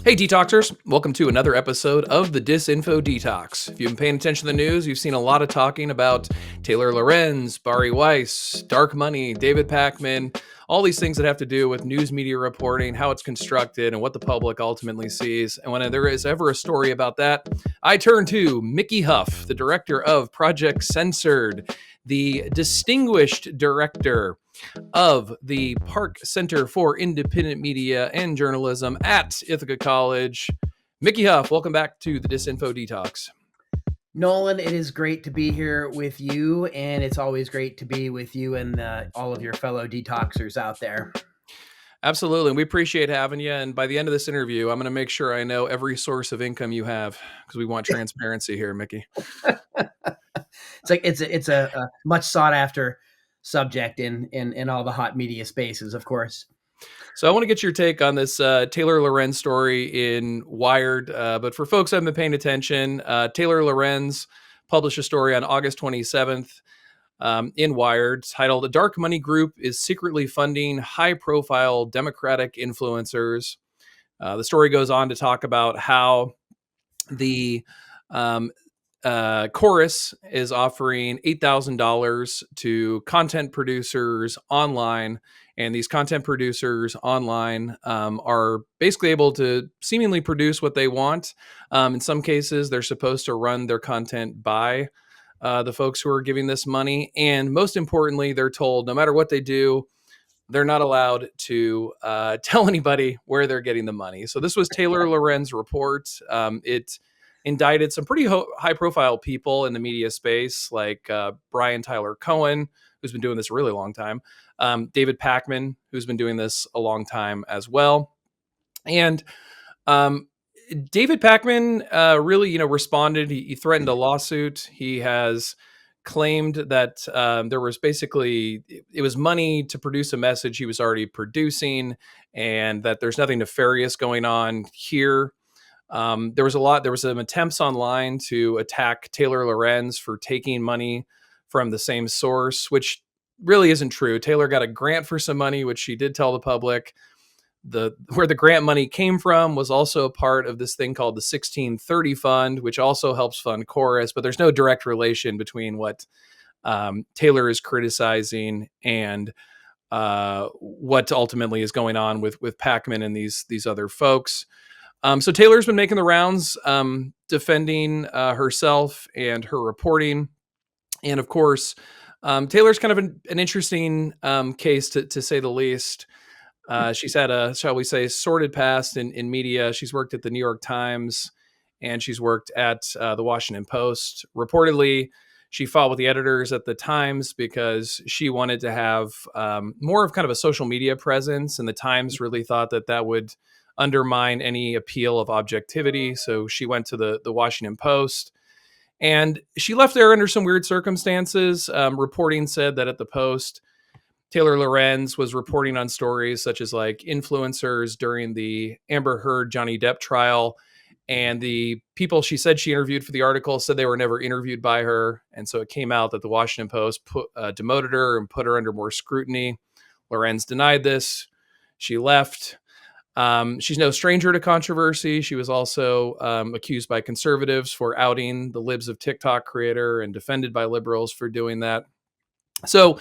Hey Detoxers, welcome to another episode of the Disinfo Detox. If you've been paying attention to the news, you've seen a lot of talking about Taylor Lorenz, Bari Weiss, dark money, David Pakman, all these things that have to do with news media reporting, how it's constructed, and what the public ultimately sees. And when there is ever a story about that, I turn to Mickey Huff, the director of Project Censored, the distinguished director of the Park Center for Independent Media and Journalism at Ithaca College. Mickey Huff, welcome back to the Disinfo Detox. Nolan, it is great to be here with you, and it's always great to be with you and all of your fellow detoxers out there. Absolutely. We appreciate having you. And by the end of this interview, I'm going to make sure I know every source of income you have because we want transparency here, Mickey. It's a much sought after subject in all the hot media spaces, of course. So I want to get your take on this Taylor Lorenz story in Wired. But for folks who haven't been paying attention, Taylor Lorenz published a story on August 27th in Wired titled "A Dark Money Group is Secretly Funding High-Profile Democratic Influencers." The story goes on to talk about how the Chorus is offering $8,000 to content producers online. And these content producers online are basically able to seemingly produce what they want. In some cases, they're supposed to run their content by the folks who are giving this money. And most importantly, they're told no matter what they do, they're not allowed to tell anybody where they're getting the money. So this was Taylor Lorenz's report. It indicted some pretty high-profile people in the media space, like Brian Tyler Cohen, who's been doing this a really long time, David Pakman, who's been doing this a long time as well. And David Pakman really, responded. He threatened a lawsuit. He has claimed that there was basically, it was money to produce a message he was already producing, and that there's nothing nefarious going on here. There was some attempts online to attack Taylor Lorenz for taking money from the same source, which really isn't true. Taylor got a grant for some money, which she did tell the public. Where the grant money came from was also a part of this thing called the 1630 Fund, which also helps fund Chorus, but there's no direct relation between what Taylor is criticizing and what ultimately is going on with Pakman and these other folks. So Taylor's been making the rounds, defending herself and her reporting. And of course, Taylor's kind of an interesting case to say the least. She's had a, shall we say, sordid past in media. She's worked at the New York Times and she's worked at the Washington Post. Reportedly, she fought with the editors at the Times because she wanted to have more of kind of a social media presence. And the Times really thought that would undermine any appeal of objectivity. So she went to the Washington Post. And she left there under some weird circumstances. Reporting said that at the Post, Taylor Lorenz was reporting on stories such as like influencers during the Amber Heard Johnny Depp trial. And the people she said she interviewed for the article said they were never interviewed by her. And so it came out that the Washington Post demoted her and put her under more scrutiny. Lorenz denied this. She left. She's no stranger to controversy. She was also accused by conservatives for outing the Libs of TikTok creator and defended by liberals for doing that. So,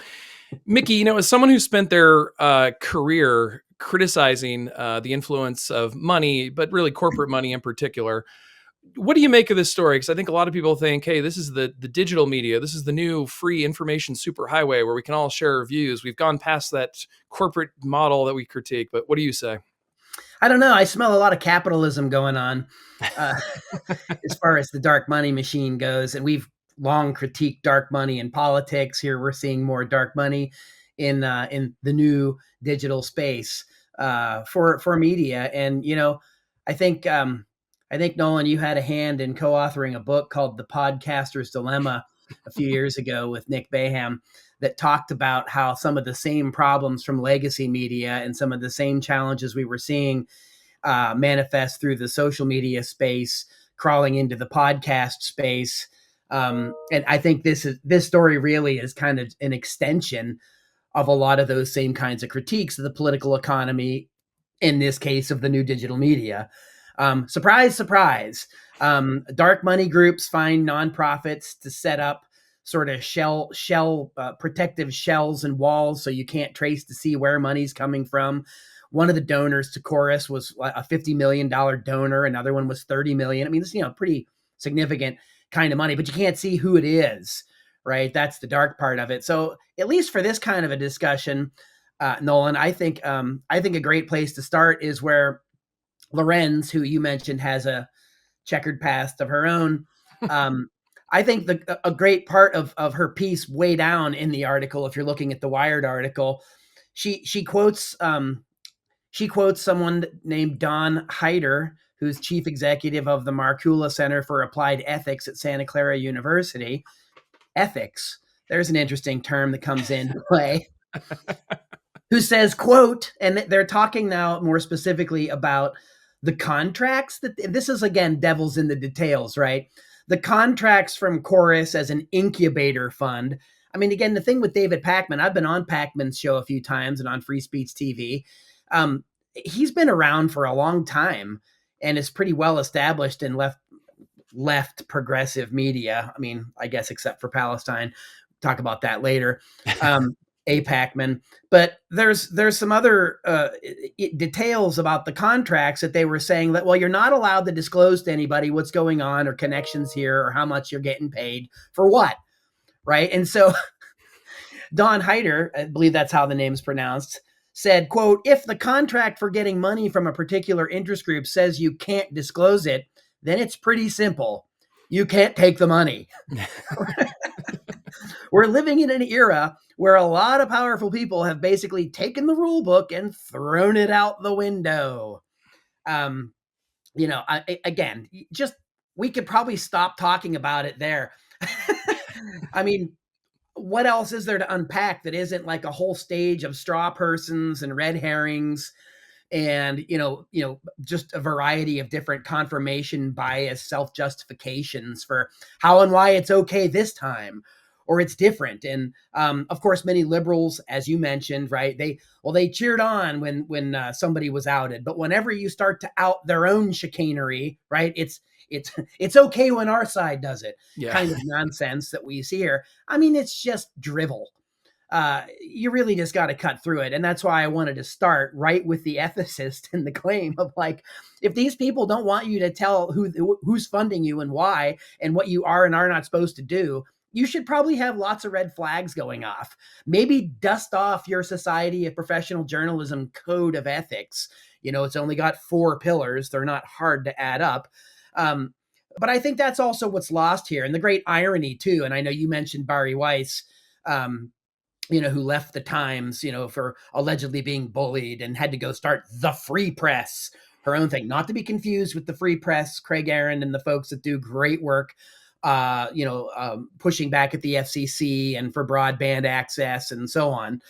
Mickey, as someone who spent their career criticizing the influence of money, but really corporate money in particular, what do you make of this story? Because I think a lot of people think, hey, this is the digital media. This is the new free information superhighway where we can all share our views. We've gone past that corporate model that we critique. But what do you say? I don't know. I smell a lot of capitalism going on as far as the dark money machine goes. And we've long critiqued dark money in politics. Here we're seeing more dark money in the new digital space for media. And, I think Nolan, you had a hand in co-authoring a book called The Podcaster's Dilemma a few years ago with Nick Baham that talked about how some of the same problems from legacy media and some of the same challenges we were seeing manifest through the social media space, crawling into the podcast space. And I think this story really is kind of an extension of a lot of those same kinds of critiques of the political economy, in this case of the new digital media. Surprise, surprise. Dark money groups find nonprofits to set up sort of shell protective shells and walls so you can't trace to see where money's coming from. One of the donors to Chorus was a $50 million donor. Another one was 30 million. I mean, this is, pretty significant kind of money, but you can't see who it is, right? That's the dark part of it. So at least for this kind of a discussion, Nolan, I think a great place to start is where Lorenz, who you mentioned has a checkered past of her own. I think a great part of her piece way down in the article, if you're looking at the Wired article, she quotes someone named Don Higdon, who's chief executive of the Markula Center for Applied Ethics at Santa Clara University. Ethics, there's an interesting term that comes into play. Who says, quote, and they're talking now more specifically about the contracts that this is, again, devil's in the details, right? The contracts from Chorus as an incubator fund. I mean, again, the thing with David Pakman, I've been on Pakman's show a few times and on Free Speech TV. He's been around for a long time and is pretty well established in left progressive media. I mean, I guess except for Palestine. Talk about that later. A Pakman, but there's some other details about the contracts that they were saying that, well, you're not allowed to disclose to anybody what's going on or connections here or how much you're getting paid for what, right? And so Don Higdon, I believe that's how the name's pronounced, said, quote, if the contract for getting money from a particular interest group says you can't disclose it, then it's pretty simple. You can't take the money. We're living in an era where a lot of powerful people have basically taken the rule book and thrown it out the window. Again, just we could probably stop talking about it there. I mean, what else is there to unpack that isn't like a whole stage of straw persons and red herrings and, just a variety of different confirmation bias, self-justifications for how and why it's okay this time or it's different. And of course, many liberals, as you mentioned, right, they cheered on when somebody was outed. But whenever you start to out their own chicanery, right, it's okay when our side does it. Yeah. Kind of nonsense that we see here. I mean, it's just drivel. You really just got to cut through it. And that's why I wanted to start right with the ethicist and the claim of, like, if these people don't want you to tell who's funding you and why and what you are and are not supposed to do, you should probably have lots of red flags going off. Maybe dust off your Society of Professional Journalism code of ethics. It's only got 4 pillars. They're not hard to add up. But I think that's also what's lost here. And the great irony, too, and I know you mentioned Bari Weiss, who left the Times, for allegedly being bullied and had to go start the Free Press, her own thing, not to be confused with the Free Press, Craig Aaron and the folks that do great work, pushing back at the FCC and for broadband access and so on.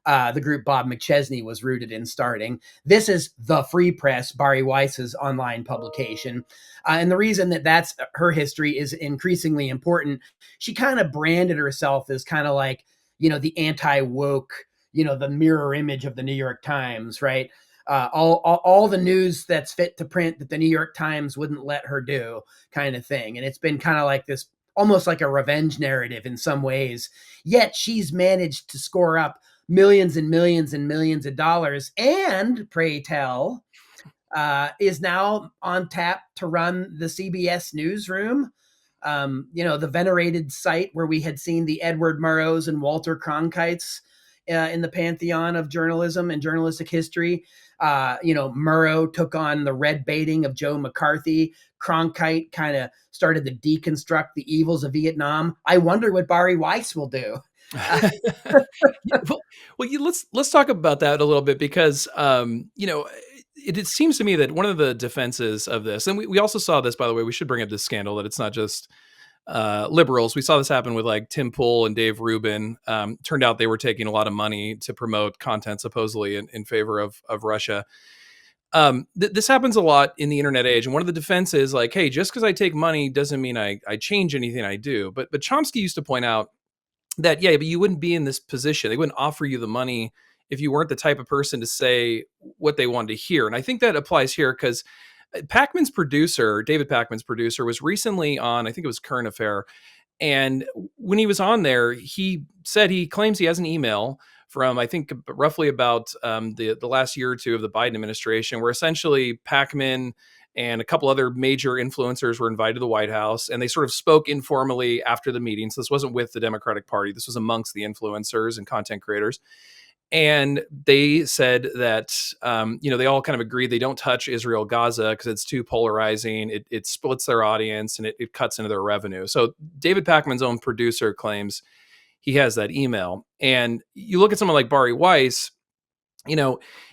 The group Bob McChesney was rooted in starting. This is the Free Press, Bari Weiss's online publication. And the reason that that's her history is increasingly important. She kind of branded herself as kind of like, the anti-woke, the mirror image of the New York Times, right? All the news that's fit to print that the New York Times wouldn't let her do, kind of thing. And it's been kind of like this, almost like a revenge narrative in some ways. Yet she's managed to score up millions and millions and millions of dollars, and pray tell, is now on tap to run the CBS newsroom. The venerated site where we had seen the Edward Murrows and Walter Cronkites in the pantheon of journalism and journalistic history. Murrow took on the red baiting of Joe McCarthy. Cronkite kind of started to deconstruct the evils of Vietnam. I wonder what Bari Weiss will do. Let's talk about that a little bit because, it seems to me that one of the defenses of this, and we also saw this, by the way, we should bring up this scandal, that it's not just liberals. We saw this happen with like Tim Pool and Dave Rubin. Turned out they were taking a lot of money to promote content supposedly in favor of Russia. This happens a lot in the internet age. And one of the defenses is like, hey, just because I take money doesn't mean I change anything I do. But Chomsky used to point out that, yeah, but you wouldn't be in this position. They wouldn't offer you the money if you weren't the type of person to say what they wanted to hear. And I think that applies here because Pakman's producer, David Pakman's producer, was recently on, I think it was Current Affair. And when he was on there, he said he claims he has an email from, I think, roughly about the last year or two of the Biden administration, where essentially Pakman and a couple other major influencers were invited to the White House, and they sort of spoke informally after the meeting. So this wasn't with the Democratic Party. This was amongst the influencers and content creators. And they said that, they all kind of agreed they don't touch Israel Gaza because it's too polarizing. It splits their audience and it cuts into their revenue. So David Pakman's own producer claims he has that email. And you look at someone like Bari Weiss,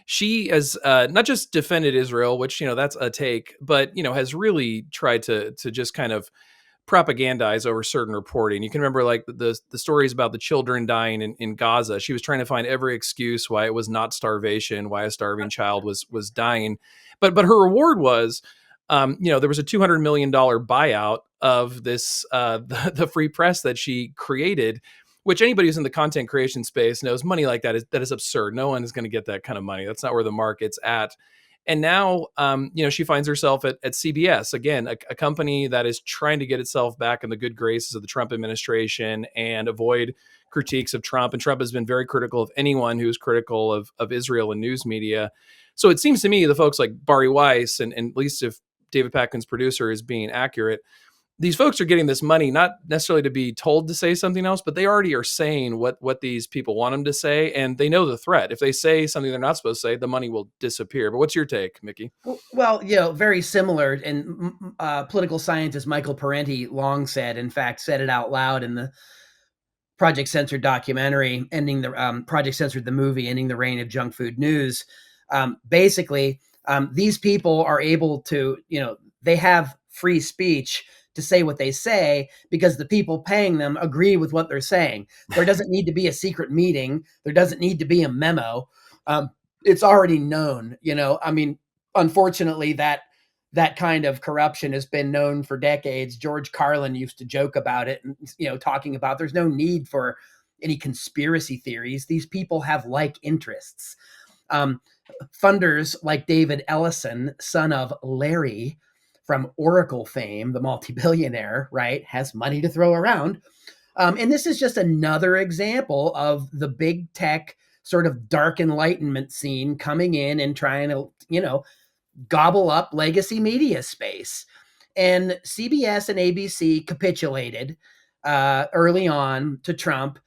she has not just defended Israel, which, that's a take, but, has really tried to just kind of propagandize over certain reporting. You can remember like the stories about the children dying in Gaza. She was trying to find every excuse why it was not starvation, why a starving child was dying. But her reward was, there was a $200 million buyout of this, the free press that she created, which anybody who's in the content creation space knows money like that is absurd. No one is going to get that kind of money. That's not where the market's at. And now, she finds herself at CBS, again, a company that is trying to get itself back in the good graces of the Trump administration and avoid critiques of Trump. And Trump has been very critical of anyone who's critical of Israel and news media. So it seems to me the folks like Bari Weiss, and at least if David Pakman's producer is being accurate, these folks are getting this money not necessarily to be told to say something else, but they already are saying what these people want them to say, and they know the threat. If they say something they're not supposed to say, the money will disappear. But what's your take, Mickey? Well, very similar. And political scientist Michael Parenti long said it out loud in the Project Censored documentary, Project Censored the movie, Ending the Reign of Junk Food News. Basically, these people are able to, they have free speech to say what they say because the people paying them agree with what they're saying. There doesn't need to be a secret meeting. There doesn't need to be a memo. It's already known, unfortunately that kind of corruption has been known for decades. George Carlin used to joke about it and, talking about there's no need for any conspiracy theories. These people have like interests. Funders like David Ellison, son of Larry, from Oracle fame, the multi-billionaire, right, has money to throw around. And this is just another example of the big tech sort of dark enlightenment scene coming in and trying to, gobble up legacy media space. And CBS and ABC capitulated early on to Trump.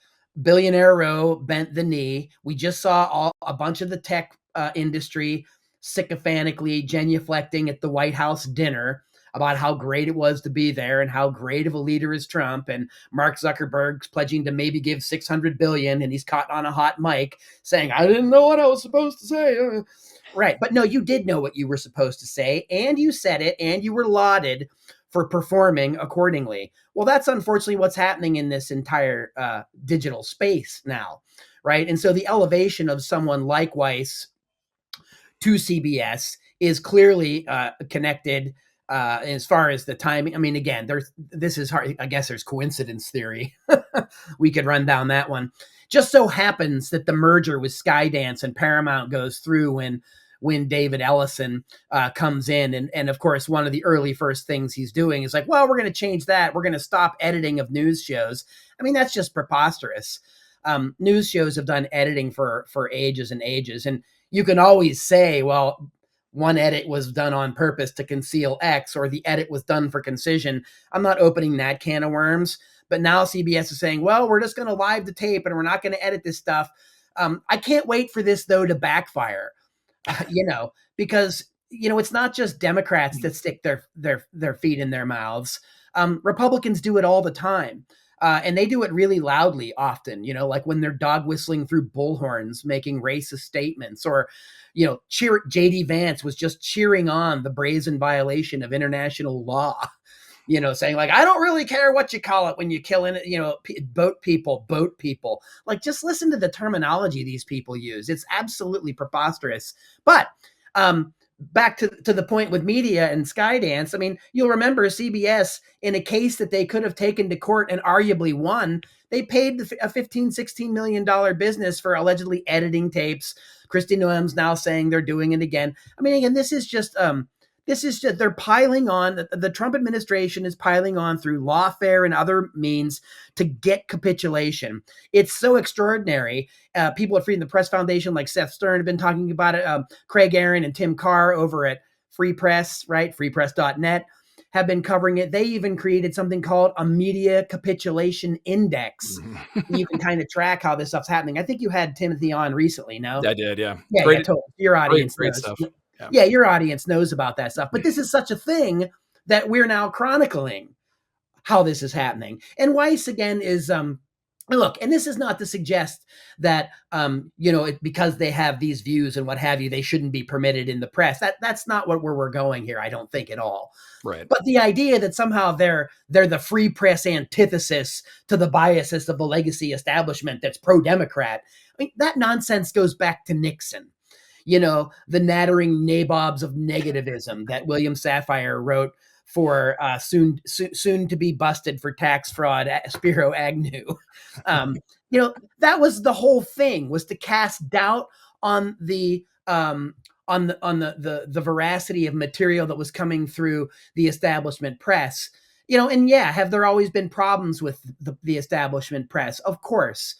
Billionaire Row bent the knee. We just saw a bunch of the tech industry sycophantically genuflecting at the White House dinner about how great it was to be there and how great of a leader is Trump. And Mark Zuckerberg's pledging to maybe give $600 billion, and he's caught on a hot mic saying, I didn't know what I was supposed to say. Right. But no, you did know what you were supposed to say, and you said it, and you were lauded for performing accordingly. Well, that's unfortunately what's happening in this entire digital space now. Right. And so the elevation of someone like Weiss to CBS is clearly connected as far as the timing. I mean, again, this is hard. I guess there's coincidence theory. We could run down that one. Just so happens that the merger with Skydance and Paramount goes through when David Ellison comes in. And of course, one of the early first things he's doing is like, well, we're going to change that. We're going to stop editing of news shows. I mean, that's just preposterous. News shows have done editing for ages and ages. And you can always say, well, one edit was done on purpose to conceal X, or the edit was done for concision. I'm not opening that can of worms. But now CBS is saying, well, we're just going to live the tape and we're not going to edit this stuff. I can't wait for this, though, to backfire, because, it's not just Democrats that stick their feet in their mouths. Republicans do it all the time. And they do it really loudly often, like when they're dog whistling through bullhorns, making racist statements, or, JD Vance was just cheering on the brazen violation of international law, saying like, I don't really care what you call it when you kill boat people. Like, just listen to the terminology these people use. It's absolutely preposterous. But back to the point with media and Skydance, I mean, you'll remember CBS, in a case that they could have taken to court and arguably won, they paid a $15-16 million business for allegedly editing tapes. Kristi Noem's now saying they're doing it again. I mean, again, this is just This is just, they're piling on, the Trump administration is piling on through lawfare and other means to get capitulation. It's so extraordinary. People at Freedom of the Press Foundation, like Seth Stern, have been talking about it. Craig Aaron and Tim Carr over at Free Press, right? freepress.net, have been covering it. They even created something called a media capitulation index. You can kind of track how this stuff's happening. I think you had Timothy on recently, no? I did, yeah. Yeah, Great, yeah, totally. Your audience great knows. stuff. Yeah. Yeah, your audience knows about that stuff. But this is such a thing that we're now chronicling how this is happening. And Weiss, again, is look, and this is not to suggest that because they have these views and what have you, they shouldn't be permitted in the press. That's not where we're going here, I don't think, at all. Right. But the idea that somehow they're the free press antithesis to the biases of the legacy establishment that's pro-Democrat, I mean, that nonsense goes back to Nixon. The nattering nabobs of negativism that William Safire wrote for soon to be busted for tax fraud, Spiro Agnew. That was the whole thing, was to cast doubt on the veracity of material that was coming through the establishment press. And yeah, have there always been problems with the establishment press? Of course.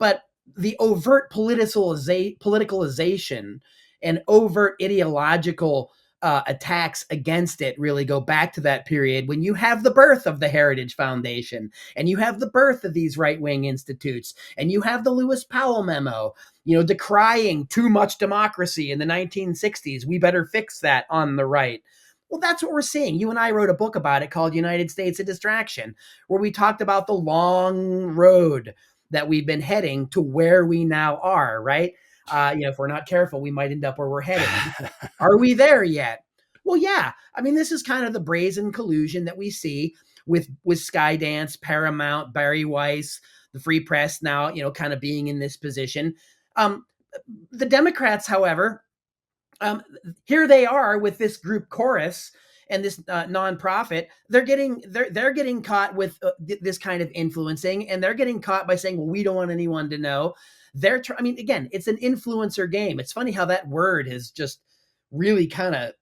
But the overt politicalization and overt ideological attacks against it really go back to that period when you have the birth of the Heritage Foundation, and you have the birth of these right-wing institutes, and you have the Lewis Powell memo, decrying too much democracy in the 1960s. We better fix that on the right. Well, that's what we're seeing. You and I wrote a book about it called United States, a Distraction, where we talked about the long road that we've been heading to where we now are, right? If we're not careful, we might end up where we're heading. Are we there yet? Well, yeah. I mean, this is kind of the brazen collusion that we see with Skydance, Paramount, Bari Weiss, the Free Press now, kind of being in this position. The Democrats, however, here they are with this group Chorus and this nonprofit. They're getting caught with this kind of influencing, and they're getting caught by saying, well, we don't want anyone to know. Again, it's an influencer game. It's funny how that word has just really kind of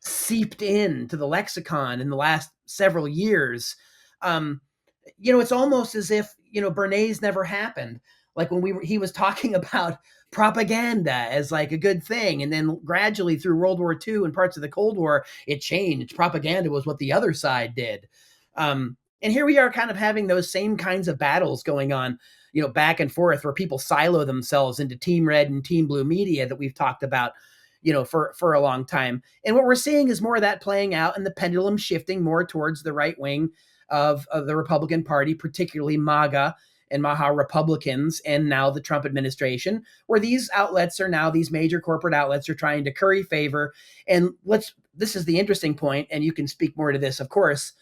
seeped into the lexicon in the last several years. It's almost as if, Bernays never happened. Like when he was talking about propaganda as like a good thing. And then gradually through World War II and parts of the Cold War, it changed. Propaganda was what the other side did. And here we are kind of having those same kinds of battles going on, back and forth, where people silo themselves into Team Red and Team Blue media that we've talked about, for a long time. And what we're seeing is more of that playing out, and the pendulum shifting more towards the right wing of the Republican Party, particularly MAGA and Maha Republicans, and now the Trump administration, where these outlets are now, these major corporate outlets are trying to curry favor. And this is the interesting point, and you can speak more to this, of course.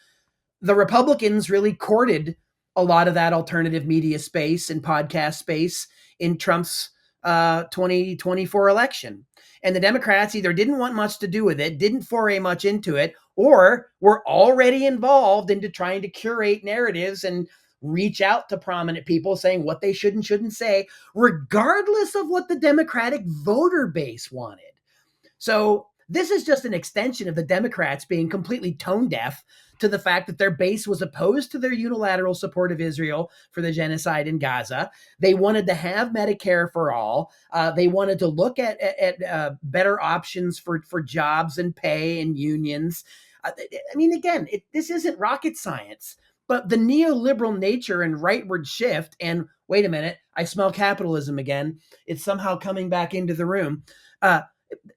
The Republicans really courted a lot of that alternative media space and podcast space in Trump's 2024 election. And the Democrats either didn't want much to do with it, didn't foray much into it, or were already involved into trying to curate narratives and reach out to prominent people saying what they should and shouldn't say, regardless of what the Democratic voter base wanted. So this is just an extension of the Democrats being completely tone deaf to the fact that their base was opposed to their unilateral support of Israel for the genocide in Gaza. They wanted to have Medicare for all. They wanted to look at better options for jobs and pay and unions. Again, this isn't rocket science, but the neoliberal nature and rightward shift, and wait a minute, I smell capitalism again. It's somehow coming back into the room.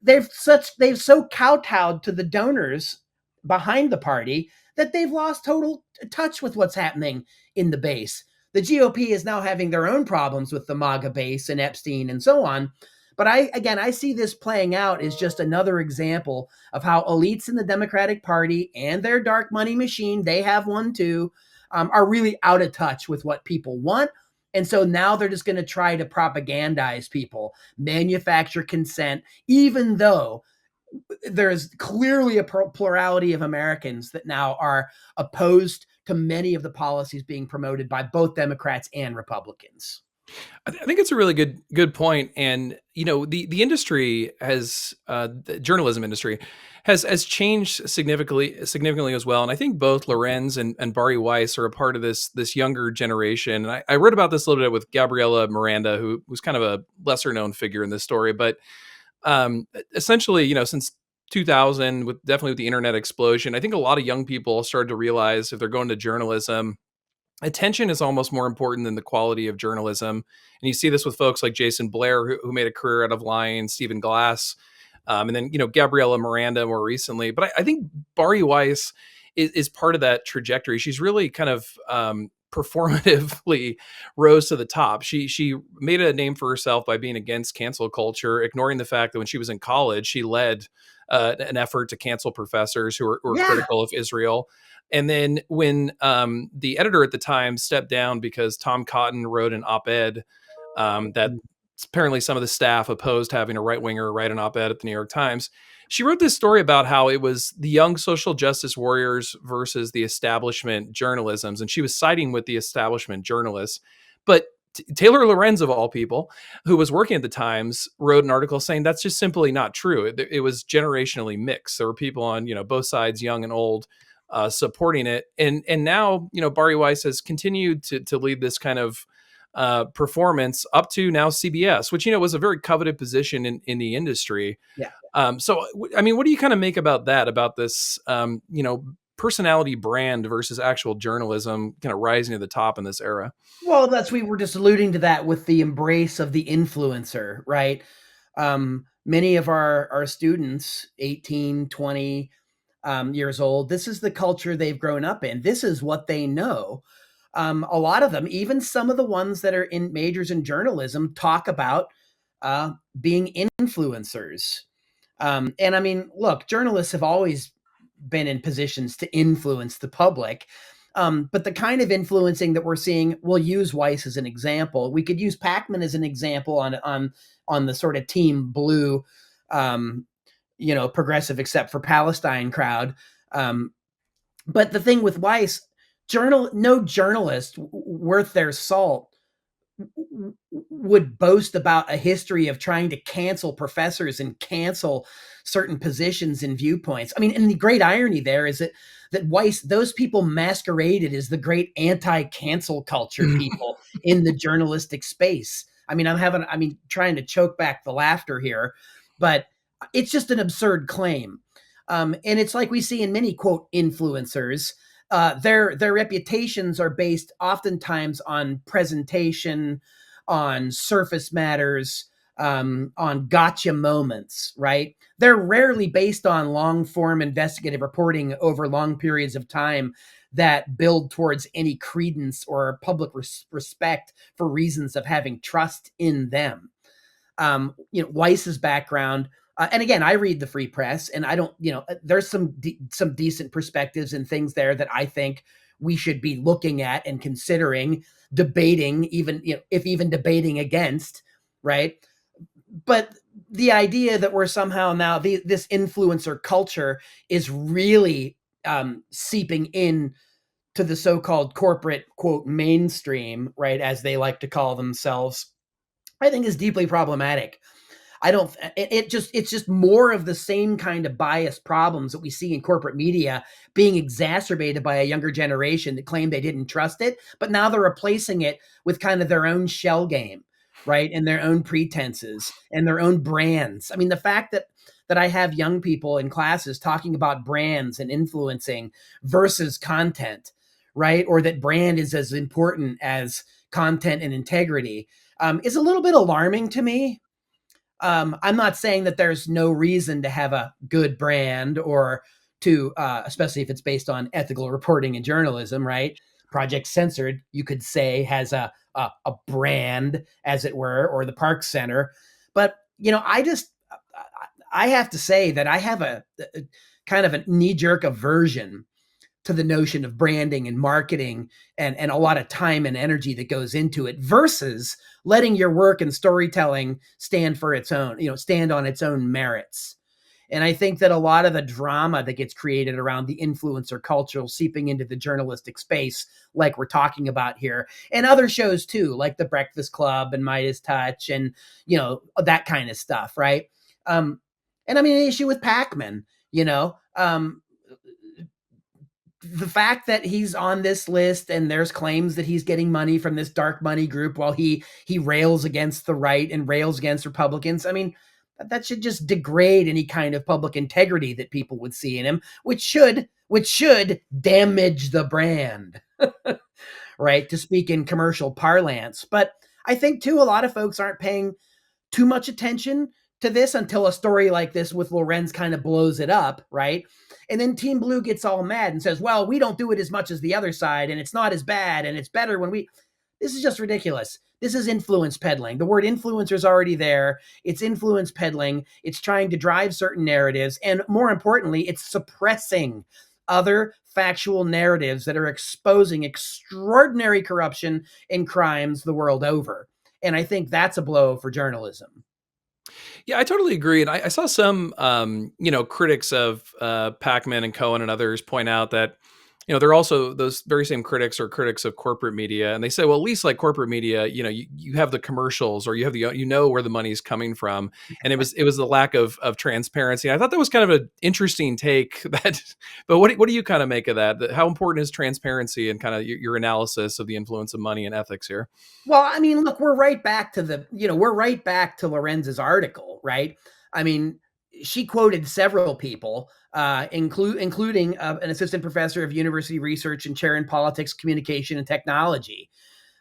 They've so kowtowed to the donors behind the party that they've lost total touch with what's happening in the base. The GOP is now having their own problems with the MAGA base and Epstein and so on. But I see this playing out as just another example of how elites in the Democratic Party and their dark money machine, they have one too, are really out of touch with what people want. And so now they're just going to try to propagandize people, manufacture consent, even though there's clearly a plurality of Americans that now are opposed to many of the policies being promoted by both Democrats and Republicans. I think it's a really good point. And the industry has the journalism industry has changed significantly as well. And I think both Lorenz and Bari Weiss are a part of this younger generation. And I wrote about this a little bit with Gabriella Miranda, who was kind of a lesser known figure in this story. But essentially, since 2000, with definitely with the internet explosion, I think a lot of young people started to realize if they're going to journalism, attention is almost more important than the quality of journalism. And you see this with folks like Jason Blair, who made a career out of lying, Stephen Glass, and then Gabriella Miranda more recently. But I think Bari Weiss is part of that trajectory. She's really kind of performatively rose to the top. She made a name for herself by being against cancel culture, ignoring the fact that when she was in college, she led an effort to cancel professors who were Yeah. critical of Israel. And then when the editor at the time stepped down because Tom Cotton wrote an op-ed that apparently some of the staff opposed having a right winger write an op-ed at the New York Times, she wrote this story about how it was the young social justice warriors versus the establishment journalisms, and she was siding with the establishment journalists. But Taylor Lorenz, of all people, who was working at the Times, wrote an article saying that's just simply not true. It was generationally mixed. There were people on both sides, young and old, supporting it. And now, Bari Weiss has continued to lead this kind of performance up to now CBS, which, was a very coveted position in the industry. Yeah. So, I mean, what do you kind of make about that, about this, personality brand versus actual journalism kind of rising to the top in this era? Well, we were just alluding to that with the embrace of the influencer, right? Many of our students, 18, 20 years old, this is the culture they've grown up in. This is what they know. A lot of them, even some of the ones that are in majors in journalism, talk about being influencers. And I mean, look, journalists have always been in positions to influence the public. But the kind of influencing that we're seeing, we'll use Weiss as an example. We could use Pakman as an example on the sort of Team Blue, progressive except for Palestine crowd. But the thing with Weiss, no journalist worth their salt would boast about a history of trying to cancel professors and cancel certain positions and viewpoints. I mean, and the great irony there is that Weiss, those people masqueraded as the great anti-cancel culture people in the journalistic space. I mean, trying to choke back the laughter here, but it's just an absurd claim. And it's like we see in many, quote, influencers. Their reputations are based oftentimes on presentation, on surface matters, on gotcha moments, right? They're rarely based on long form investigative reporting over long periods of time that build towards any credence or public respect for reasons of having trust in them. Weiss's background, and again, I read the Free Press, and I don't, there's some decent perspectives and things there that I think we should be looking at and considering, debating, even if even debating against, right? But the idea that we're somehow now this influencer culture is really seeping in to the so-called corporate, quote, mainstream, right, as they like to call themselves, I think is deeply problematic. It's just more of the same kind of bias problems that we see in corporate media being exacerbated by a younger generation that claim they didn't trust it, but now they're replacing it with kind of their own shell game, right? And their own pretenses and their own brands. I mean, the fact that I have young people in classes talking about brands and influencing versus content, right? Or that brand is as important as content and integrity, is a little bit alarming to me. I'm not saying that there's no reason to have a good brand or to, especially if it's based on ethical reporting and journalism, right? Project Censored, you could say, has a brand, as it were, or the Park Center. But, I have to say that I have a kind of a knee-jerk aversion to the notion of branding and marketing and a lot of time and energy that goes into it versus letting your work and storytelling stand on its own merits. And I think that a lot of the drama that gets created around the influencer culture seeping into the journalistic space, like we're talking about here, and other shows too, like The Breakfast Club and Midas Touch and, that kind of stuff, right? And I mean, an issue with Pakman, the fact that he's on this list and there's claims that he's getting money from this dark money group while he rails against the right and rails against Republicans. I mean, that should just degrade any kind of public integrity that people would see in him, which should damage the brand, right? To speak in commercial parlance. But I think too, a lot of folks aren't paying too much attention to this until a story like this with Lorenz kind of blows it up, right? And then Team Blue gets all mad and says, well, we don't do it as much as the other side, and it's not as bad, and it's better when we... This is just ridiculous. This is influence peddling. The word influencer is already there. It's influence peddling. It's trying to drive certain narratives. And more importantly, it's suppressing other factual narratives that are exposing extraordinary corruption and crimes the world over. And I think that's a blow for journalism. Yeah, I totally agree. And I saw some, critics of Pakman and Cohen and others point out that, they're also, those very same critics are critics of corporate media. And they say, well, at least like corporate media, you have the commercials or you have where the money's coming from. And it was the lack of transparency. I thought that was kind of an interesting take but what do you kind of make of that? How important is transparency and kind of your analysis of the influence of money and ethics here? Well, I mean, look, we're right back to Lorenz's article, right? I mean, she quoted several people, including an assistant professor of university research and chair in politics, communication, and technology,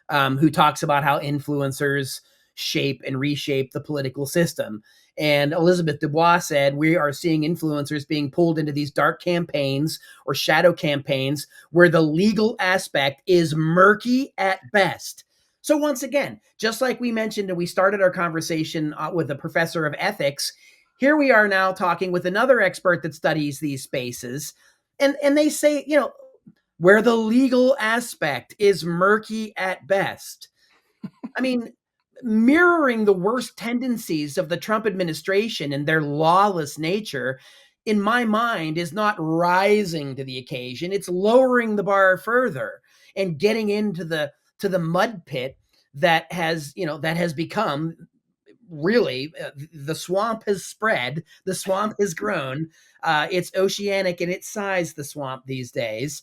who talks about how influencers shape and reshape the political system. And Elizabeth Dubois said, we are seeing influencers being pulled into these dark campaigns or shadow campaigns where the legal aspect is murky at best. So once again, just like we mentioned, and we started our conversation with a professor of ethics, here we are now talking with another expert that studies these spaces. And they say, where the legal aspect is murky at best. I mean, mirroring the worst tendencies of the Trump administration and their lawless nature, in my mind, is not rising to the occasion. It's lowering the bar further and getting into the mud pit that has become really the swamp has spread, the swamp has grown. It's oceanic in its size, the swamp these days.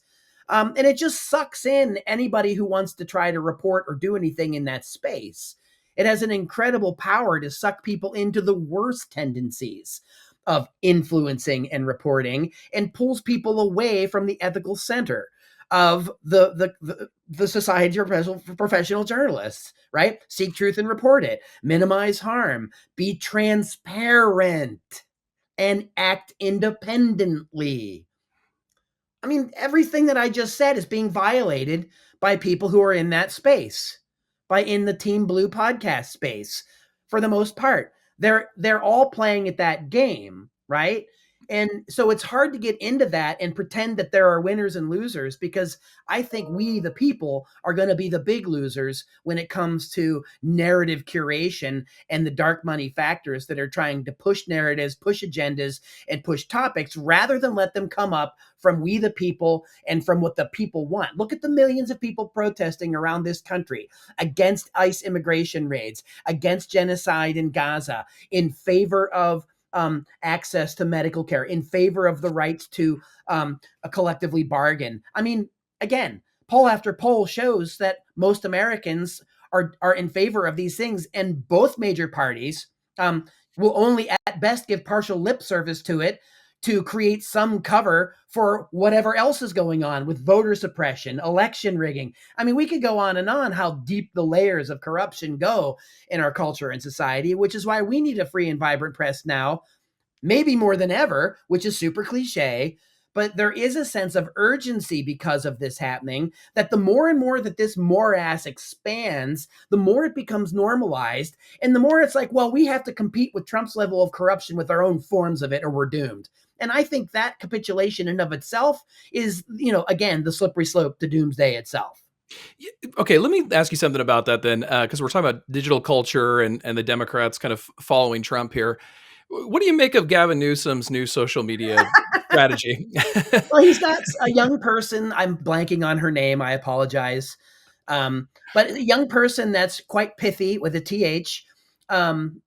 And it just sucks in anybody who wants to try to report or do anything in that space. It has an incredible power to suck people into the worst tendencies of influencing and reporting and pulls people away from the ethical center of the Society of Professional Journalists, right? Seek truth and report it, minimize harm, be transparent, and act independently. I mean, everything that I just said is being violated by people who are in that space, in the Team Blue podcast space, for the most part. They're all playing at that game, right? And so it's hard to get into that and pretend that there are winners and losers, because I think we, the people, are going to be the big losers when it comes to narrative curation and the dark money factors that are trying to push narratives, push agendas, and push topics rather than let them come up from we, the people, and from what the people want. Look at the millions of people protesting around this country against ICE immigration raids, against genocide in Gaza, in favor of access to medical care, in favor of the rights to a collectively bargain. I mean, again, poll after poll shows that most Americans are in favor of these things, and both major parties will only at best give partial lip service to it to create some cover for whatever else is going on with voter suppression, election rigging. I mean, we could go on and on how deep the layers of corruption go in our culture and society, which is why we need a free and vibrant press now, maybe more than ever, which is super cliche. But there is a sense of urgency because of this happening, that the more and more that this morass expands, the more it becomes normalized. And the more it's like, well, we have to compete with Trump's level of corruption with our own forms of it, or we're doomed. And I think that capitulation in of itself is, again, the slippery slope to doomsday itself. Okay, let me ask you something about that then, because we're talking about digital culture and the Democrats kind of following Trump here. What do you make of Gavin Newsom's new social media strategy? Well, he's got a young person. I'm blanking on her name. I apologize. But a young person that's quite pithy with a th, and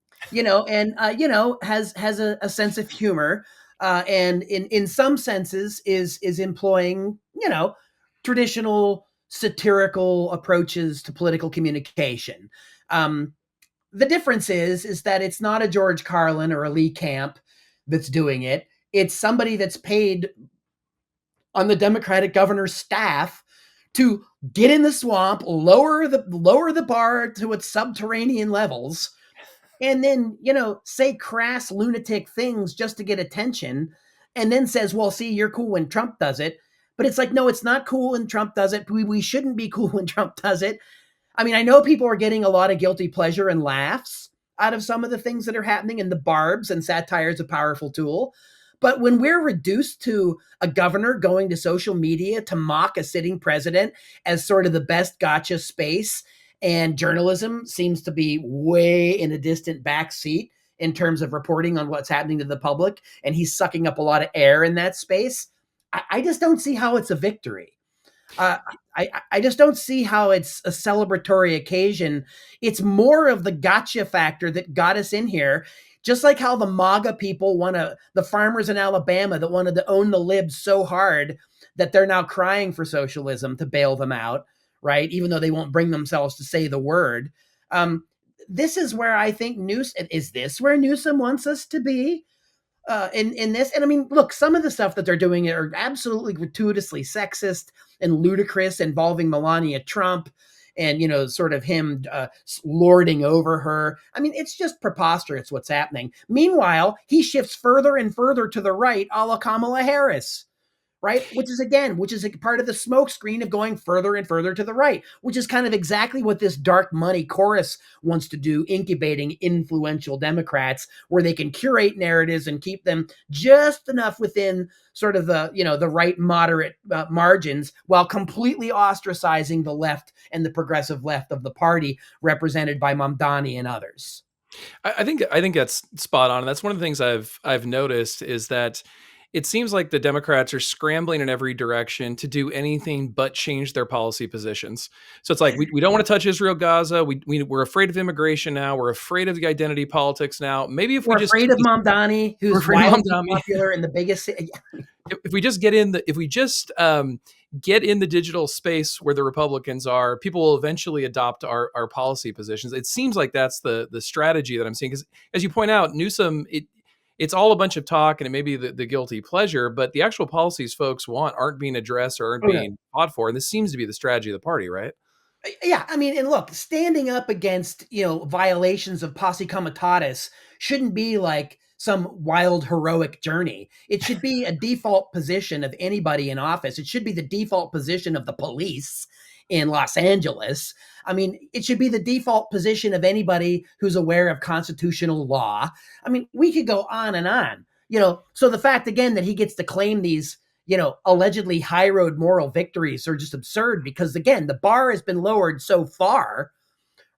has a sense of humor, and in some senses is employing traditional satirical approaches to political communication. Um, the difference is that it's not a George Carlin or a Lee Camp that's doing it. It's somebody that's paid on the Democratic governor's staff to get in the swamp, lower the bar to its subterranean levels, and then say crass lunatic things just to get attention, and then says, "Well, see, you're cool when Trump does it." But it's like, no, it's not cool when Trump does it. We shouldn't be cool when Trump does it. I mean, I know people are getting a lot of guilty pleasure and laughs out of some of the things that are happening, and the barbs and satire is a powerful tool. But when we're reduced to a governor going to social media to mock a sitting president as sort of the best gotcha space, and journalism seems to be way in a distant back seat in terms of reporting on what's happening to the public, and he's sucking up a lot of air in that space, I just don't see how it's a victory. Uh, I just don't see how it's a celebratory occasion. It's more of the gotcha factor that got us in here. Just like how the MAGA people the farmers in Alabama that wanted to own the libs so hard that they're now crying for socialism to bail them out, right? Even though they won't bring themselves to say the word. This is where I think is this where Newsom wants us to be? In this. And I mean, look, some of the stuff that they're doing are absolutely gratuitously sexist and ludicrous, involving Melania Trump and, sort of him lording over her. I mean, it's just preposterous what's happening. Meanwhile, he shifts further and further to the right, a la Kamala Harris. Right? Which is a part of the smokescreen of going further and further to the right, which is kind of exactly what this dark money chorus wants to do, incubating influential Democrats where they can curate narratives and keep them just enough within sort of the right moderate margins, while completely ostracizing the left and the progressive left of the party, represented by Mamdani and others. I think that's spot on. And that's one of the things I've noticed is that it seems like the Democrats are scrambling in every direction to do anything but change their policy positions. So it's like, we don't want to touch Israel, Gaza. We're afraid of immigration now. We're afraid of the identity politics now. Maybe if we're afraid of Mamdani, who's wildly popular in the biggest city. If we just get in the digital space where the Republicans are, people will eventually adopt our policy positions. It seems like that's the strategy that I'm seeing. Because as you point out, Newsom, it's all a bunch of talk, and it may be the guilty pleasure, but the actual policies folks want aren't being addressed or aren't being fought for. And this seems to be the strategy of the party, right? Yeah, I mean, and look, standing up against, violations of posse comitatus shouldn't be like some wild heroic journey. It should be a default position of anybody in office. It should be the default position of the police in Los Angeles. I mean, it should be the default position of anybody who's aware of constitutional law. I mean, we could go on and on. So the fact, again, that he gets to claim these allegedly high road moral victories are just absurd, because again, the bar has been lowered so far,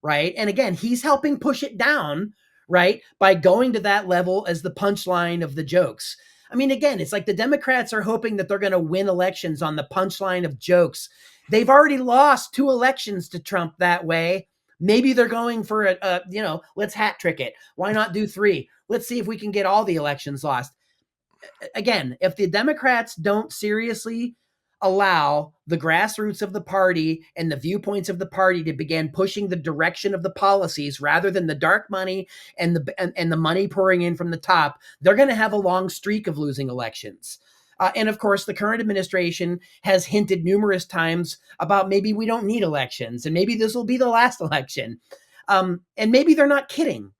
right? And again, he's helping push it down, right? By going to that level as the punchline of the jokes. I mean, again, it's like the Democrats are hoping that they're going to win elections on the punchline of jokes. They've already lost 2 elections to Trump that way. Maybe they're going for let's hat trick it. Why not do 3? Let's see if we can get all the elections lost. Again, if the Democrats don't seriously allow the grassroots of the party and the viewpoints of the party to begin pushing the direction of the policies rather than the dark money and the money pouring in from the top, they're going to have a long streak of losing elections. And of course, the current administration has hinted numerous times about maybe we don't need elections, and maybe this will be the last election. And maybe they're not kidding.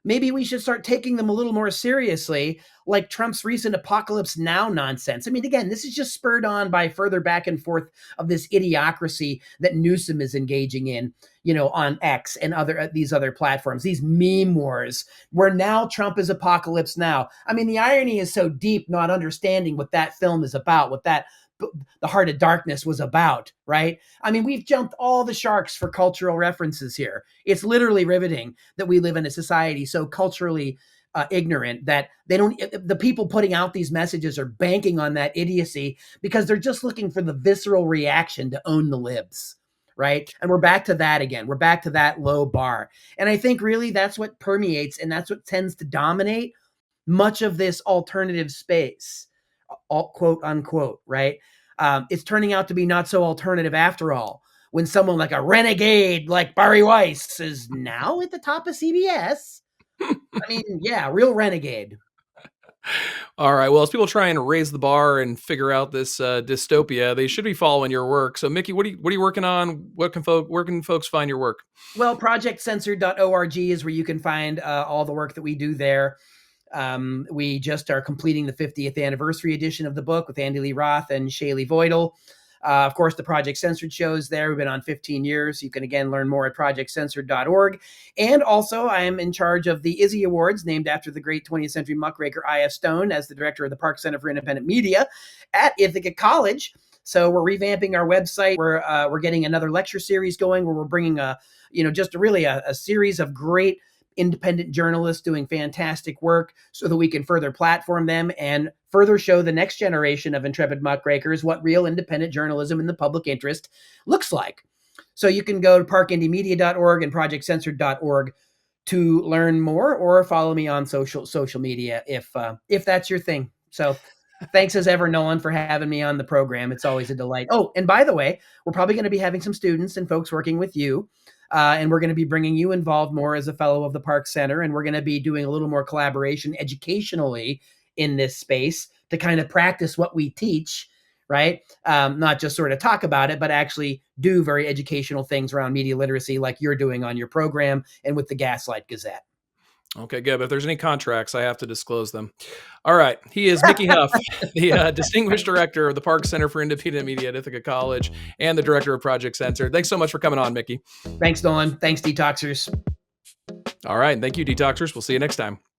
Maybe we should start taking them a little more seriously, like Trump's recent apocalypse now nonsense. I mean, again, this is just spurred on by further back and forth of this idiocracy that Newsom is engaging in, on X and these other platforms, these meme wars, where now Trump is apocalypse now. I mean, the irony is so deep, not understanding what that film is about, what that The Heart of Darkness was about, right? I mean, we've jumped all the sharks for cultural references here. It's literally riveting that we live in a society so culturally ignorant, that they don't, the people putting out these messages are banking on that idiocy because they're just looking for the visceral reaction to own the libs. Right. And we're back to that again. We're back to that low bar. And I think really that's what permeates and that's what tends to dominate much of this alternative space, quote unquote. Right. It's turning out to be not so alternative after all. When someone like a renegade like Bari Weiss is now at the top of CBS. I mean, yeah, real renegade. All right. Well, as people try and raise the bar and figure out this dystopia, they should be following your work. So, Mickey, what are you working on? Where can folks find your work? Well, projectcensored.org is where you can find all the work that we do there. We just are completing the 50th anniversary edition of the book with Andy Lee Roth and Shaylee Voidal. Of course, the Project Censored shows there. We've been on 15 years. You can, again, learn more at projectcensored.org. And also, I am in charge of the Izzy Awards, named after the great 20th century muckraker I.F. Stone, as the director of the Park Center for Independent Media at Ithaca College. So we're revamping our website. We're getting another lecture series going where we're bringing just really a series of great independent journalists doing fantastic work so that we can further platform them and further show the next generation of intrepid muckrakers what real independent journalism in the public interest looks like. So you can go to parkindymedia.org and projectcensored.org to learn more, or follow me on social media if that's your thing. So thanks as ever, Nolan, for having me on the program. It's always a delight. Oh, and by the way, we're probably going to be having some students and folks working with you. And we're going to be bringing you involved more as a fellow of the Park Center. And we're going to be doing a little more collaboration educationally in this space to kind of practice what we teach, right? Not just sort of talk about it, but actually do very educational things around media literacy like you're doing on your program and with the Gaslight Gazette. Okay, good. But if there's any contracts, I have to disclose them. All right. He is Mickey Huff, the distinguished director of the Park Center for Independent Media at Ithaca College and the director of Project Censored. Thanks so much for coming on, Mickey. Thanks, Nolan. Thanks, Detoxers. All right. Thank you, Detoxers. We'll see you next time.